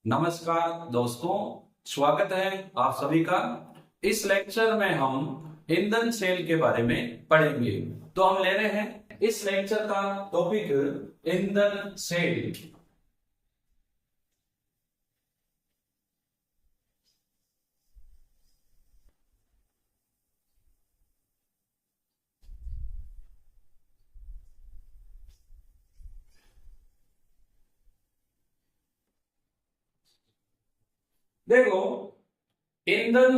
नमस्कार दोस्तों, स्वागत है आप सभी का। इस लेक्चर में हम ईंधन सेल के बारे में पढ़ेंगे। तो हम ले रहे हैं इस लेक्चर का टॉपिक ईंधन सेल। देखो, ईंधन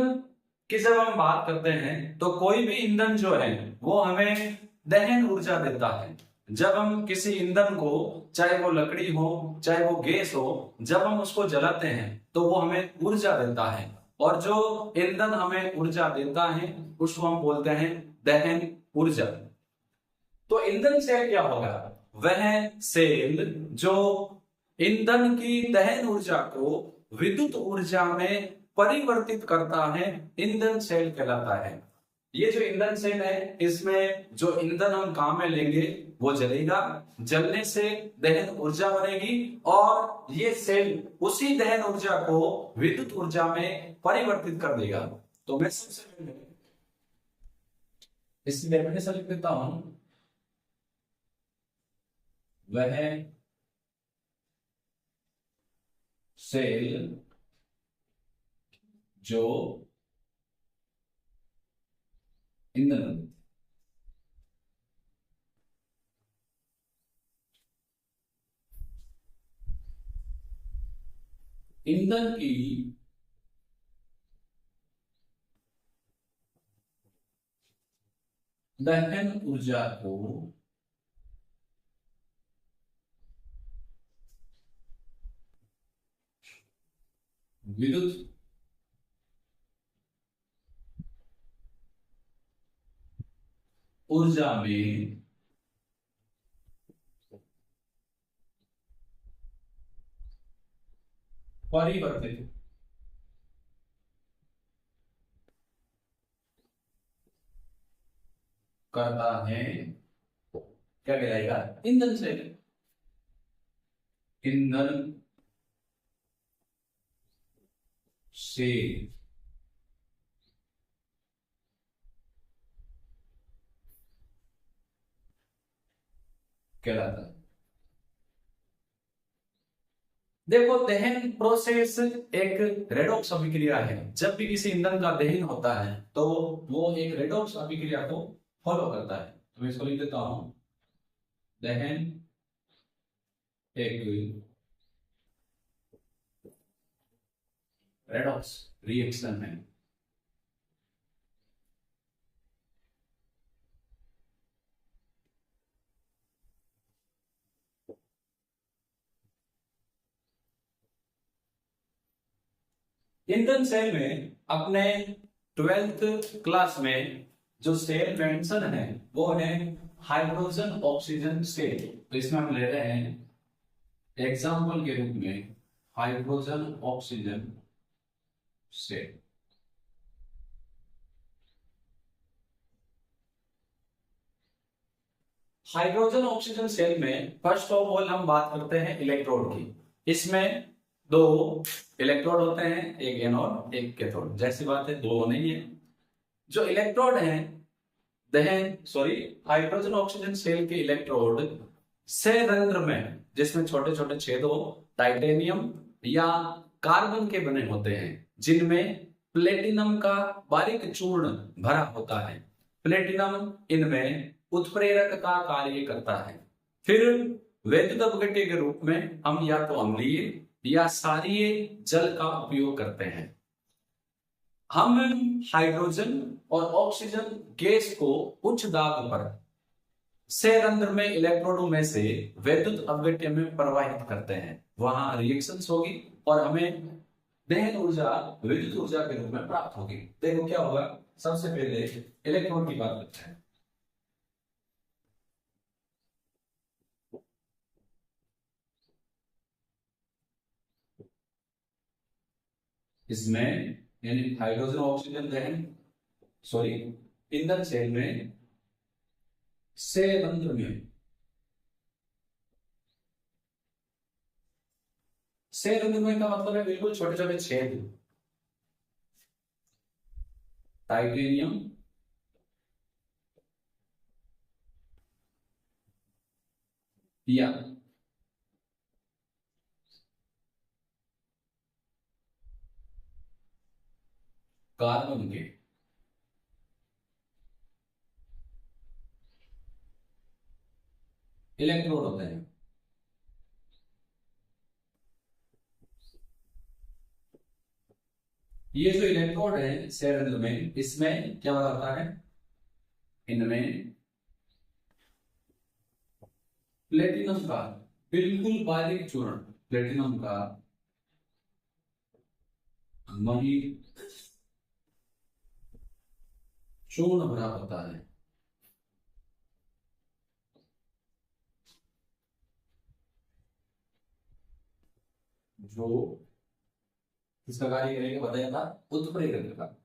की जब हम बात करते हैं तो कोई भी ईंधन जो है वो हमें दहन ऊर्जा देता है। जब हम किसी ईंधन को, चाहे वो लकड़ी हो चाहे वो गैस हो, जब हम उसको जलाते हैं तो वो हमें ऊर्जा देता है। और जो ईंधन हमें ऊर्जा देता है उसको हम बोलते हैं दहन ऊर्जा। तो ईंधन सेल क्या होगा? वह सेल जो ईंधन की दहन ऊर्जा को विद्युत ऊर्जा में परिवर्तित करता है, ईंधन सेल कहलाता है। ये जो ईंधन सेल है, इसमें जो ईंधन हम काम में लेंगे वो जलेगा, जलने से दहन ऊर्जा बनेगी और ये सेल उसी दहन ऊर्जा को विद्युत ऊर्जा में परिवर्तित कर देगा। तो मैं सबसे पहले इस डेफिनेशन लिख देता हूं। वह सेल जो ईंधन ईंधन की दहन ऊर्जा को विद्युत ऊर्जा में परिवर्तित करता है, क्या कहलाएगा? ईंधन सेल। ईंधन सेल कहलाता है। देखो, दहन प्रोसेस एक रेडॉक्स अभिक्रिया है। जब भी किसी ईंधन का दहन होता है तो वो एक रेडॉक्स अभिक्रिया को फॉलो करता है। तो मैं इसको लिख देता हूं, दहन एक रेडॉक्स रिएक्शन है। ईंधन सेल में अपने 12th क्लास में जो सेल मेंशन है वो है हाइड्रोजन ऑक्सीजन सेल। तो इसमें हम ले रहे हैं एग्जाम्पल के रूप में hydrogen oxygen cell. Hydrogen oxygen cell में फर्स्ट ऑफ ऑल हम बात करते हैं इलेक्ट्रोड की। इसमें दो इलेक्ट्रोड होते हैं, एक एनोड एक कैथोड। जैसी बात है, दो नहीं है। जो इलेक्ट्रोड है हाइड्रोजन ऑक्सीजन सेल के इलेक्ट्रोड संयंत्र में, जिसमें छोटे छोटे छेद हो, टाइटेनियम या कार्बन के बने होते हैं, जिनमें प्लेटिनम का बारीक चूर्ण भरा होता है। प्लेटिनम इनमें उत्प्रेरक का कार्य करता है। फिर वैद्युत अपघट्य के रूप में हम या तो अम्लीय या क्षारीय जल का उपयोग करते हैं। हम हाइड्रोजन और ऑक्सीजन गैस को उच्च दाब पर संयंत्र में इलेक्ट्रोडों में से वैद्युत अपघट्य में प्रवाहित करते हैं। वहां रिएक्शंस होगी और हमें दहन ऊर्जा विद्युत ऊर्जा के रूप में प्राप्त होगी। देखो क्या होगा। सबसे पहले इलेक्ट्रॉन की बात करते हैं। इसमें यानी हाइड्रोजन ऑक्सीजन दहन ईंधन सेल में संयंत्र में सेरंध्रमय का मतलब है बिल्कुल छोटे छोटे छेद। टाइटेनियम या कार्बन के इलेक्ट्रोड होते हैं। ये जो इलेक्ट्रोड है सेल में, इसमें क्या होता है, इनमें प्लेटिनम का बिल्कुल बारीक चूर्ण, प्लेटिनम का महीन चूर्ण भरा होता है। जो इसका कार्य करेगा बताया था, उत्प्रेरक का।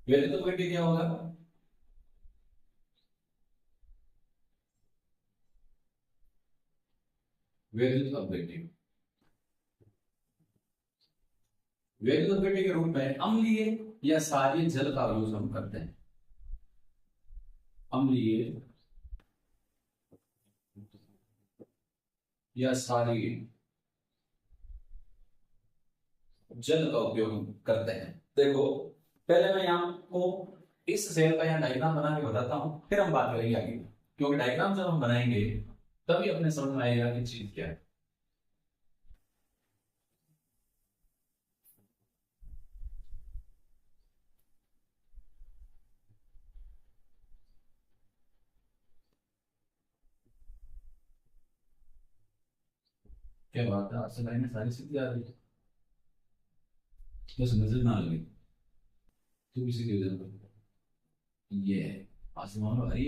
वैसे तो बेटे क्या होगा, वैल्यूज ऑब्जेक्टिव, वैल्यूज ऑब्जेक्टिव के रूप में अम्लीय या क्षारीय जल का यूज हम करते हैं। अम्लीय या क्षारीय जल का उपयोग करते हैं। देखो पहले मैं यहाँ को इस सेल का यहाँ डायग्राम बना के बताता हूँ, फिर हम बात करेंगे आगे, क्योंकि डायग्राम जब हम बनाएंगे तभी अपने समझ में आएगा कि चीज क्या है। क्या बात है, आज लाइन में सारी सीधी आ रही है, बस नजर ना लगे तो किसी की वजह से ये है आसमान में हरी।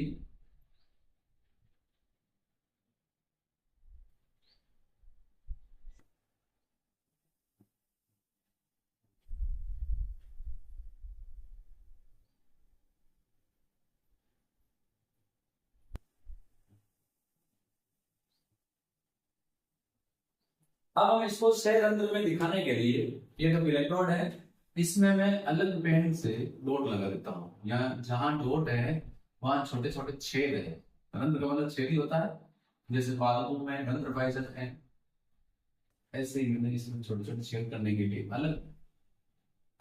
अब हम इसको सेल अंदर में दिखाने के लिए, ये तो इलेक्ट्रोड है, इसमें मैं अलग पेन से डॉट लगा देता हूँ। यहाँ जहां डॉट है वहां छोटे छोटे छेद है, रंध्र का मतलब छेद ही होता है, जैसे बालों में रंध्र पाए जाते हैं, ऐसे ही मैंने इसमें छोटे छोटे छेद करने के लिए अलग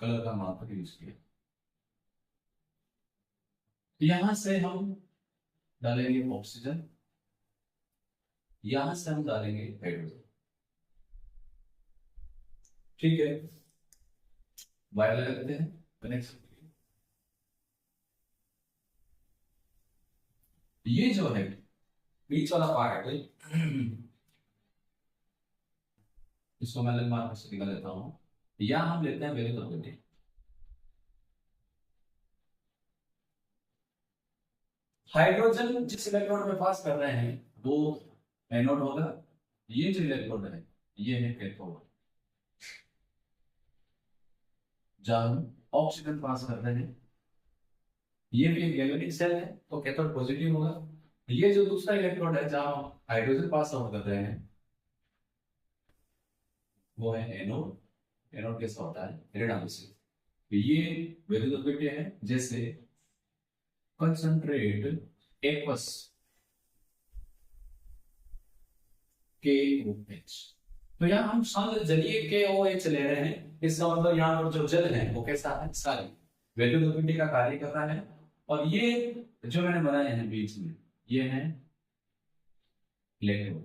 कलर का मार्कर यूज किया। यहां से हम डालेंगे ऑक्सीजन, यहां से हम डालेंगे हाइड्रोजन। ठीक है, वायर लगा देते हैं कनेक्शन। ये जो है बीच वाला पार्ट है, इसको मैं अलग मार्कर से निकाल लेता हूं। या हम लेते हैं वेरी कॉन्वेटिव, हाइड्रोजन जिस इलेक्ट्रोड में पास कर रहे हैं वो एनोड होगा, ये जो इलेक्ट्रोड है ये है कैथोड। जहां हम ऑक्सीजन पास कर रहे हैं, ये भी एक गैलेक्टिक सेल है तो कैथोड पॉजिटिव होगा। ये जो दूसरा इलेक्ट्रोड है जहां हम हाइड्रोजन पास आउट कर रहे हैं वो है एनोड। एनोड कैसा होता है, ऋणावेशित। ये वैल्यू है जैसे कंसंट्रेट एक्वस KOH। तो यहाँ हम शुद्ध जलीय KOH ले रहे हैं, इसका मतलब यहाँ पर जो जल है वो कैसा है, सारी वैल्यू का कार्य कर रहा है। और ये जो मैंने बनाए हैं बीच में ये है इलेक्ट्रोड,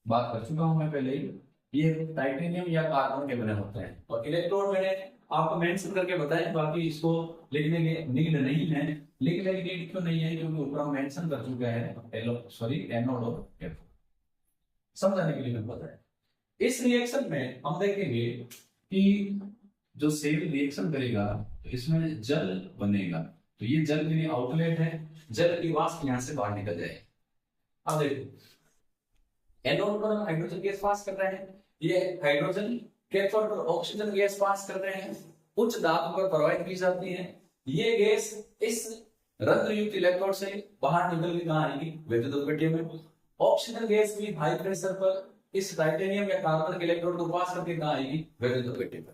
बात कर चुका हूं मैं पहले ही, ये टाइटेनियम या कार्बन के बने होते हैं। और इलेक्ट्रोड मैंने आपको मेंशन करके बताया, बाकी इसको लिखने के नीड नहीं है। लिखने की नीड क्यों नहीं है, क्योंकि ऊपर हम मेंशन कर चुके हैं एनोड और कैथोड, समझाने के लिए मैंने बताया। इस रिएक्शन में हम देखेंगे कि जो सेल रिएक्शन करेगा तो इसमें जल बनेगा, तो ये जल के लिए आउटलेट है, जल की वाष्प यहां से बाहर निकल जाएगी। अब देखो एनोड पर हम हाइड्रोजन गैस पास कर रहे हैं, ये हाइड्रोजन कैथोड पर ऑक्सीजन गैस पास कर रहे हैं, उच्च दाब पर प्रवाहित की जाती है। ये गैस इस रंध्रयुक्त इलेक्ट्रोड से बाहर निकल के कहां आएगी, विद्युत पेटी में। ऑक्सीजन गैस भी हाई प्रेशर पर इस टाइटेनियम या कार्बन के इलेक्ट्रोड को पास करके कहां आएगी, विद्युत पेटी पर।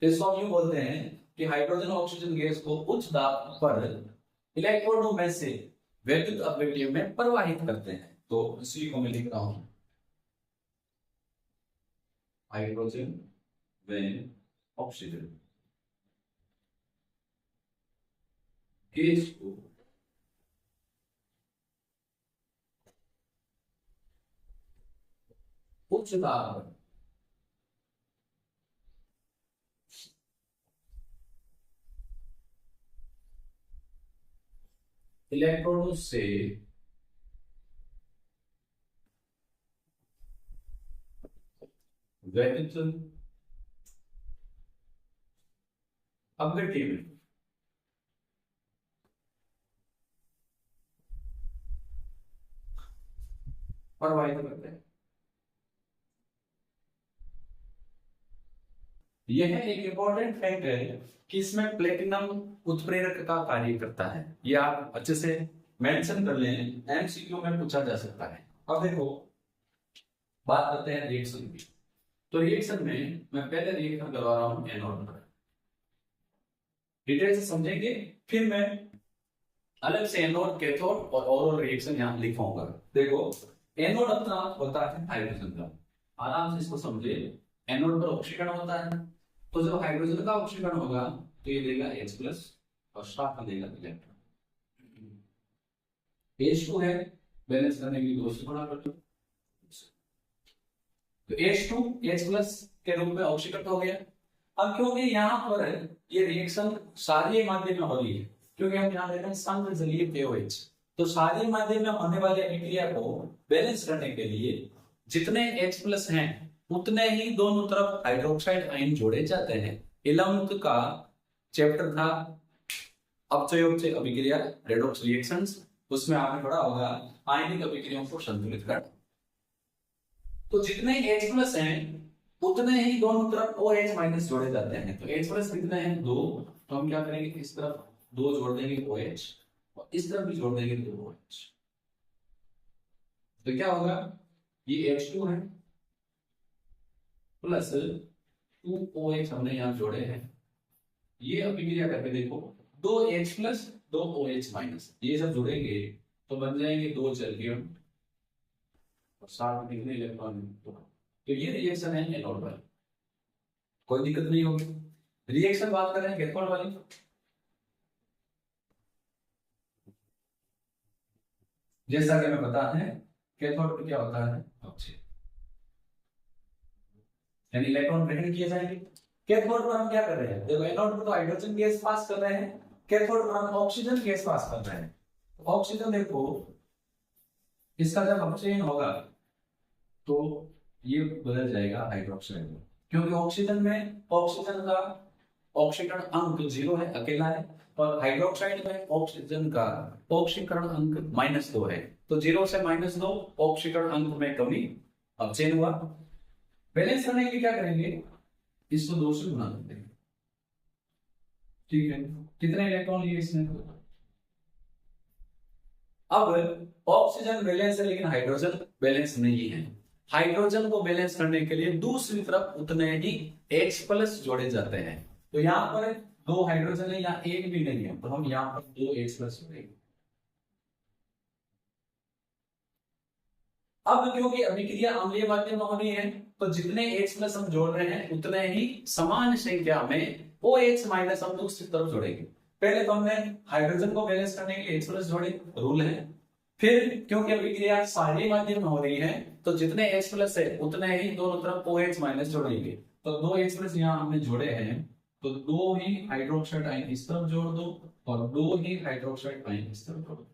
तो इसको हम यूं बोलते हैं कि हाइड्रोजन और ऑक्सीजन गैस को उच्च दाब पर इलेक्ट्रोडों में से विद्युत अपव्यय में प्रवाहित करते हैं। तो इसी को मैं लिख रहा हूं, हाइड्रोजन व ऑक्सीजन गैस को उच्च दाब पर इलेक्ट्रोडों से विद्युत अपव्यय में प्रवाहित करते हैं। यह एक इंपॉर्टेंट फैक्ट है कि इसमें प्लेटिनम उत्प्रेरक का कार्य करता है। ये आप अच्छे से मेंशन कर लें, एमसीक्यू में पूछा जा सकता है। अब देखो बात करते हैं रिएक्शन की। तो रिएक्शन में मैं पहले रिएक्शन करवा रहा हूं एनोड पर, डिटेल से समझेंगे, फिर मैं अलग से एनोड, कैथोड और ओवरऑल रिएक्शन यहां लिखूंगा। देखो एनोड अपना होता है हाइड्रोजन का, आराम से इसको समझे। एनोड पर ऑक्सीकरण होता है, तो जब हाइड्रोजन का ऑक्सीकरण होगा तो ये देगा H+ और साथ में देगा इलेक्ट्रॉन। H2 है, बैलेंस करने के लिए 2 से गुणा कर दो, तो H2 H+ के रूप में ऑक्सीकरण हो गया। अब क्योंकि यहाँ पर ये रिएक्शन क्षारीय माध्यम में हो रही है, क्योंकि हम यहाँ ले रहे हैं संघ जलीय KOH, तो क्षारीय माध्यम में होने वाली अभिक्रिया को बैलेंस करने के लिए जितने H+ हैं उतने ही दोनों तरफ हाइड्रोक्साइड आयन जोड़े जाते हैं। 11th का चैप्टर था अपचयोपचय अभिक्रिया, रेडॉक्स रिएक्शंस, उसमें आपने पढ़ा होगा आयनिक अभिक्रियाओं को संतुलित करना। तो जितने H+ हैं उतने ही दोनों तरफ OH- जोड़े जाते हैं। तो H+ कितने हैं, 2, तो हम क्या करेंगे, इस तरफ 2 जोड़ देंगे OH और इस तरफ भी जोड़ देंगे 2 OH। तो क्या होगा, ये H2 है प्लस 2 OH हमने यहां जोड़े हैं। ये अभिक्रिया करके देखो, 2 H+ 2 OH-, ये सब जुड़ेंगे तो बन जाएंगे 2 चेल्कियम और 7 कितने इलेक्ट्रॉन। तो ये रिएक्शन है एनोड वाली, कोई दिक्कत नहीं होगी। रिएक्शन बात कर रहे हैं कैथोड वाली। जैसा कि हमें पता है कैथोड पर क्या होता है, ऑक्सीजन, यानी इलेक्ट्रॉन ग्रहण किए जाएंगे। कैथोड पर हम क्या कर रहे हैं, देखो एनोड पर तो हाइड्रोजन गैस पास कर रहे हैं, कैथोड पर हम ऑक्सीजन गैस पास कर रहे हैं। ऑक्सीजन देखो इसका जब अपचयन होगा तो ये बदल जाएगा हाइड्रोक्साइड में, क्योंकि ऑक्सीजन में ऑक्सीजन का ऑक्सीकरण अंक 0 है, अकेला है, और हाइड्रोक्साइड में ऑक्सीजन का ऑक्सीकरण अंक -2 है। तो 0 से -2 ऑक्सीकरण अंक में कमी, अपचयन हुआ। बैलेंस करने के लिए क्या करेंगे, इसको 2 से गुणा कर देंगे, ठीक है। कितने इलेक्ट्रॉन लिए इसने, अब ऑक्सीजन बैलेंस है लेकिन हाइड्रोजन बैलेंस नहीं है। हाइड्रोजन को बैलेंस करने के लिए दूसरी तरफ उतने ही H+ जोड़े जाते हैं। तो यहां पर 2 हाइड्रोजन है, यहाँ एक भी नहीं है, तो हम यहां पर 2 H+ जोड़ेंगे। अब क्योंकि अभिक्रिया अम्लीय माध्यम में होनी है, तो जितने H+ हम जोड़ रहे हैं उतने ही समान संख्या में OH- हम दूसरी तरफ जोड़ेंगे। पहले तो हमने हाइड्रोजन को बैलेंस करने के लिए H+ जोड़े, रूल है। फिर क्योंकि अभिक्रिया क्षारीय माध्यम में हो रही है, तो जितने H+ है उतने ही दोनों तरफ OH- जोड़ेंगे। तो 2 H+ यहाँ हमने जोड़े हैं, तो 2 ही हाइड्रोक्साइड आयन इस तरफ जोड़ दो और 2 ही हाइड्रोक्साइड आयन इस तरफ जोड़ दो,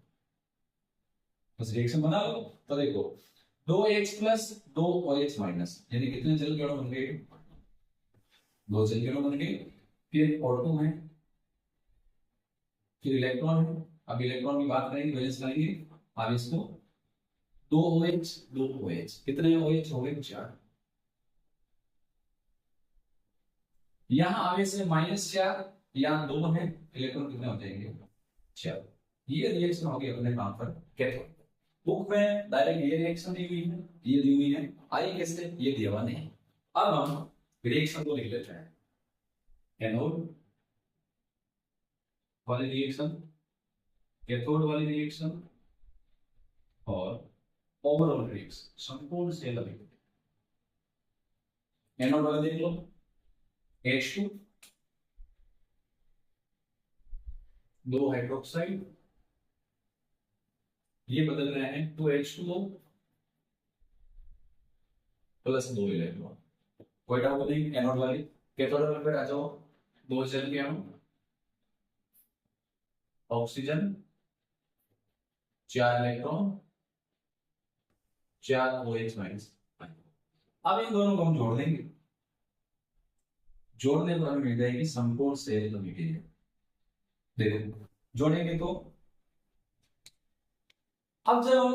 बस रिएक्शन बना लो। तो देखो 2H+ 2 OH-, यानी कितने जल के अणु बन गए, 2 जल के अणु बन गए। फिर O2 है, फिर इलेक्ट्रॉन है। अब इलेक्ट्रॉन की बात करेंगे, बैलेंस करेंगे। अब इसको दो OH, दो OH, कितने OH हो गए? 4। यहां आगे से -4, यहाँ 2 है, इलेक्ट्रॉन कितने हो जाएंगे? 4। ये रिएक्शन होगी अपने वहां पर कैथोड। बुक में डायरेक्ट ये रिएक्शन दी हुई है, ये दी हुई है, आई कैसे? ये दिया हुआ नहीं। अब हम रिएक्शन को लिख लेते हैं। एनोड वाली रिएक्शन, कैथोड वाली रिएक्शन और ओवरऑल रिएक्शन, संपूर्ण सेल अभिक्रिया। एनोड वाला देख लो, H2, 2 हाइड्रोक्साइड, ये बदल रहे हैं 2H2O प्लस 2 इलेक्ट्रॉन। कोई डाउट नहीं? एनोड वाली। कैथोड वाले पे आ जाओ, 2 जल के अणु, ऑक्सीजन, 4 इलेक्ट्रॉन, 4 OH माइनस। अब इन दोनों को हम जोड़ देंगे, जोड़ने पर हमें मिल जाएगी संपूर्ण सेल अभिक्रिया। देखो जोड़ेंगे तो अब जब हम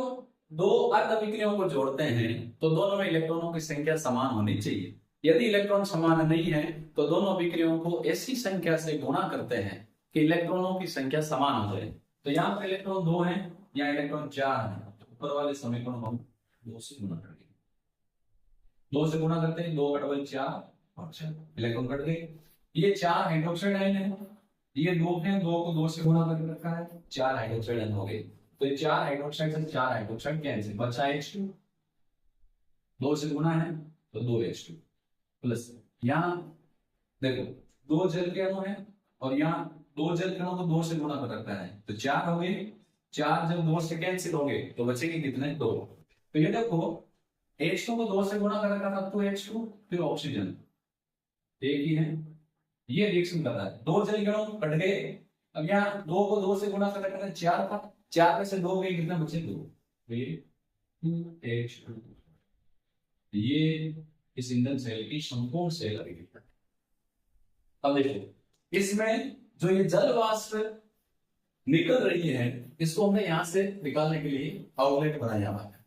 दो अर्ध अभिक्रियाओं को जोड़ते हैं तो दोनों में इलेक्ट्रॉनों की संख्या समान होनी चाहिए। यदि इलेक्ट्रॉन समान नहीं है तो दोनों अभिक्रियाओं को ऐसी संख्या से गुणा करते हैं कि इलेक्ट्रॉनों की संख्या समान हो जाए। तो यहाँ पर इलेक्ट्रॉन 2 है, यहाँ इलेक्ट्रॉन 4 है, ऊपर वाले समीकरण हम 2 से गुणा करेंगे। 2 से गुणा करते हैं, 2 बटे 4 और 4 इलेक्ट्रॉन कट गए। ये 4 हाइड्रोक्साइड आयन है, ये 2 है, 2 को 2 से गुणा करके रखा है, 4 हाइड्रोक्साइड आयन हो गए। तो ये 4 हाइड्रोक्साइड से 4 हाइड्रोक्साइड कैंसिल, बचा H2, 2 से गुणा है तो 2H2 प्लस यहाँ देखो 2 जल के अणु है और यहाँ 2 जल के अणु को 2 से गुणा कर रखा है तो 4 हो गए। 4 जब 2 से कैंसिल हो गए तो बचेंगे कितने? 2। तो ये देखो H2 को 2 से गुणा कर रखा था तो H2, फिर ऑक्सीजन एक ही है, ये रिएक्शन कर रहा है। 2 जल के अणु कट गए, अब यहाँ 2 को 2 से गुणा कर रखा था 4 का, 4 में से 2 गए, कितना बचे? 2। ये H2, ये इस ईंधन सेल की संपूर्ण सेल अभिक्रिया। अब देखो इसमें जो ये जल वाष्प निकल रही है इसको हमने यहां से निकालने के लिए आउटलेट बनाया हुआ है।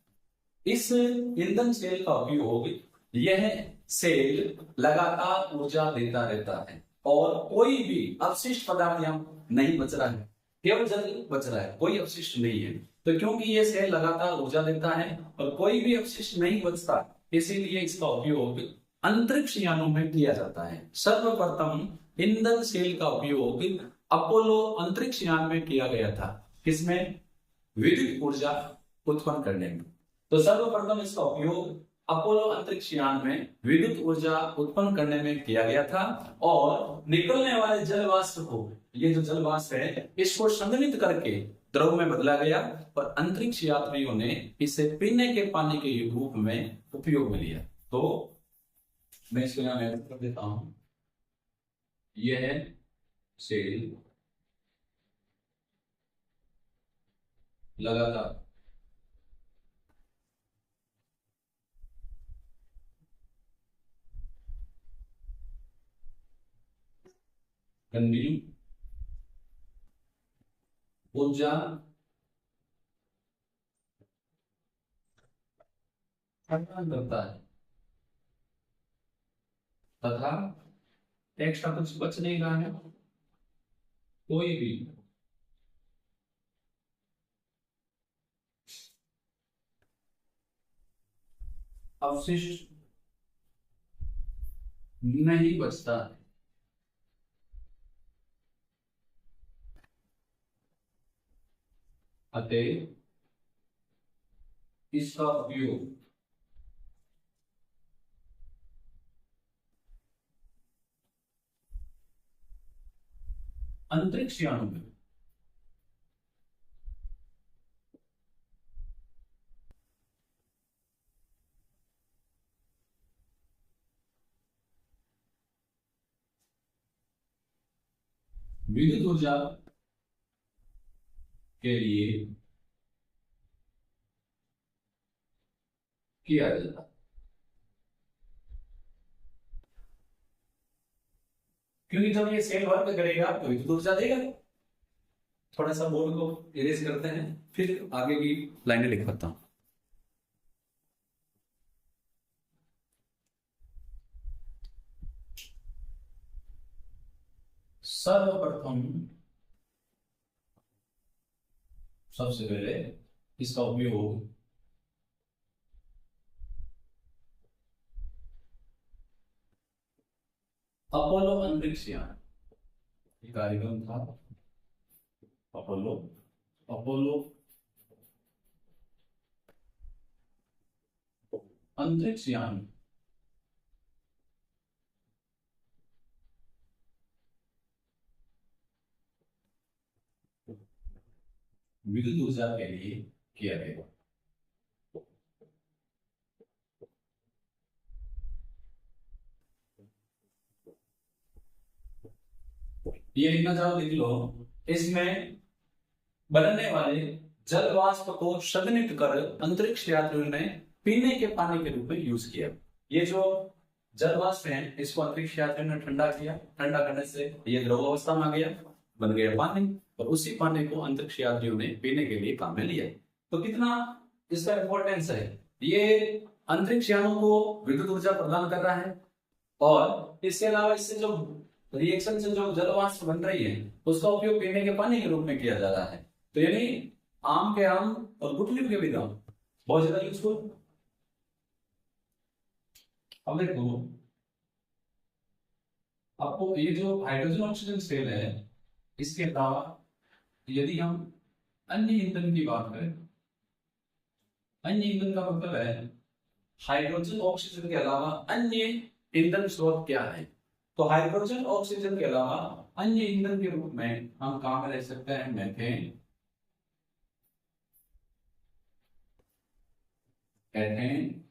इस ईंधन सेल का उपयोग यह सेल लगातार ऊर्जा देता रहता है और कोई भी अपशिष्ट पदार्थ यहाँ नहीं बच रहा है, केवल जल बच रहा है, कोई अपशिष्ट नहीं है। तो क्योंकि ये सेल लगातार ऊर्जा देता है और कोई भी अपशिष्ट नहीं बचता, इसीलिए इसका उपयोग अंतरिक्ष यानों में किया जाता है। सर्वप्रथम ईंधन सेल का उपयोग अपोलो अंतरिक्ष यान में किया गया था, किसमें? विद्युत ऊर्जा उत्पन्न करने में। तो सर्वप्रथम इसका उपयोग अपोलो अंतरिक्ष यान में विद्युत ऊर्जा उत्पन्न करने में किया गया था और निकलने वाले जल वाष्प को, ये जो जल वाष्प है, इसको संघनित करके द्रव में बदला गया और अंतरिक्ष यात्रियों ने इसे पीने के पानी के रूप में उपयोग में लिया। तो मैं इसको यहां ऐड कर देता हूं, यह है सेल लगातार कंटिन्यू ऊर्जा प्रदान करता है तथा एक्स्ट्रा कुछ बच नहीं रहा है, कोई भी अवशिष्ट नहीं बचता है। अतः इसका उपयोग अंतरिक्ष यानों में विद्युत ऊर्जा के लिए किया जाता है। क्योंकि जब ये सेल वर्क करेगा तो विद्युत ऊर्जा देगा। थोड़ा सा बोर्ड को इरेज करते हैं, फिर आगे की लाइनें लिख पाता हूं। सर्वप्रथम सबसे पहले इसका उपयोग अपोलो अंतरिक्ष यान, ये कार्यक्रम था अपोलो अंतरिक्ष यान विद्युत ऊर्जा के लिए किया गया। ये लिखना चाहो लिख लो। इसमें बनने वाले जल वाष्प को संघनित कर अंतरिक्ष यात्रियों ने पीने के पानी के रूप में यूज किया। ये जो जल वाष्प है इसको अंतरिक्ष यात्रियों ने ठंडा किया, ठंडा करने से ये द्रव अवस्था में आ गया, बन गया पानी, और उसी पानी को अंतरिक्ष यात्रियों ने पीने के लिए काम में लिया। तो कितना इसका इंपॉर्टेंस है, ये अंतरिक्ष यानों को विद्युत ऊर्जा प्रदान कर रहा है, और इसके अलावा इससे जो रिएक्शन से जो जल वाष्प बन रही है उसका उपयोग पीने के पानी के रूप में किया जा रहा है। तो यानी आम के आम और गुठली के भी दाम बहुत ज्यादा यूजफुल। अब देखो, आपको ये जो हाइड्रोजन ऑक्सीजन सेल है, इसके अलावा यदि हम अन्य ईंधन की बात करें, अन्य ईंधन का मतलब है हाइड्रोजन ऑक्सीजन के अलावा अन्य ईंधन स्रोत क्या है। तो हाइड्रोजन ऑक्सीजन के अलावा अन्य ईंधन के रूप में हम काम में ले सकते हैं मीथेन, एथेन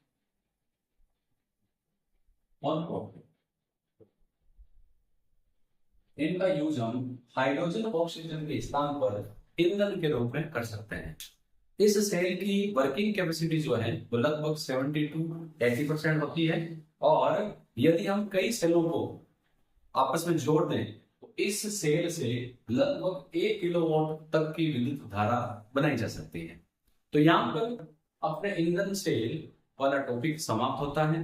और प्रोपेन। इनका यूज हम हाइड्रोजन ऑक्सीजन के स्थान पर ईंधन के रूप में कर सकते हैं। इस सेल की वर्किंग कैपेसिटी जो है वो लगभग 70 to 80% होती है, और यदि हम कई सेलों को आपस में जोड़ दें तो इस सेल से लगभग 1 किलोवाट तक की विद्युत धारा बनाई जा सकती है। तो यहाँ पर अपने ईंधन सेल वाला टॉपिक समाप्त होता है।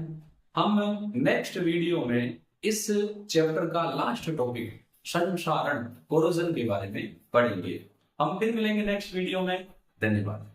हम नेक्स्ट वीडियो में इस चैप्टर का लास्ट टॉपिक संक्षारण कोरोजन के बारे में पढ़ेंगे। हम फिर मिलेंगे नेक्स्ट वीडियो में। धन्यवाद।